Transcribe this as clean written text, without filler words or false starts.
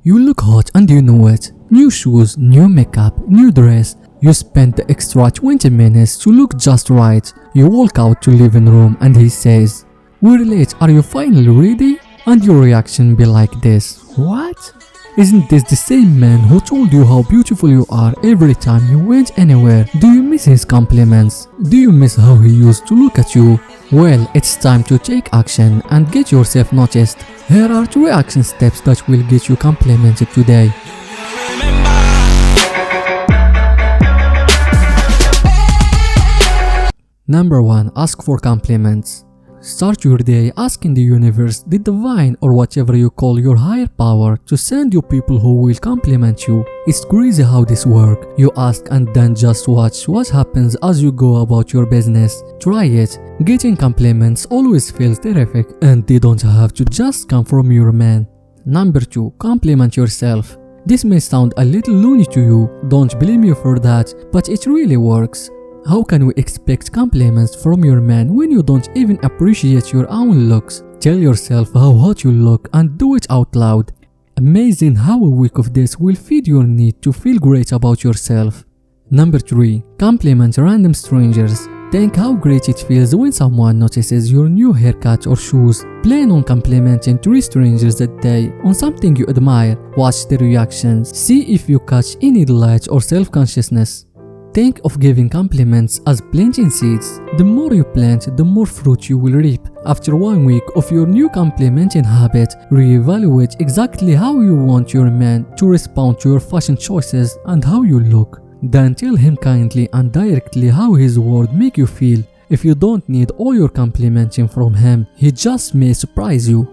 You look hot and you know it. New shoes, new makeup, new dress. You spend the extra 20 minutes to look just right. You walk out to living room and he says, "We're late, are you finally ready?" And your reaction be like this: "What? Isn't this the same man who told you how beautiful you are every time you went anywhere? Do you miss his compliments? Do you miss how he used to look at you?" Well, it's time to take action and get yourself noticed. Here are 2 action steps that will get you complimented today. Number 1. Ask for compliments. Start your day asking the universe, the divine, or whatever you call your higher power, to send you people who will compliment you. It's crazy how this works. You ask and then just watch what happens as you go about your business. Try it. Getting compliments always feels terrific, and they don't have to just come from your man. Number 2. Compliment yourself. This may sound a little loony to you, don't blame you for that, but it really works. How can we expect compliments from your man when you don't even appreciate your own looks? Tell yourself how hot you look and do it out loud. Amazing how a week of this will feed your need to feel great about yourself. Number 3. Compliment random strangers. Think how great it feels when someone notices your new haircut or shoes. Plan on complimenting 3 strangers a day on something you admire. Watch their reactions. See if you catch any delight or self-consciousness. Think of giving compliments as planting seeds. The more you plant, the more fruit you will reap. After 1 week of your new complimenting habit, reevaluate exactly how you want your man to respond to your fashion choices and how you look. Then tell him kindly and directly how his words make you feel. If you don't need all your complimenting from him, he just may surprise you.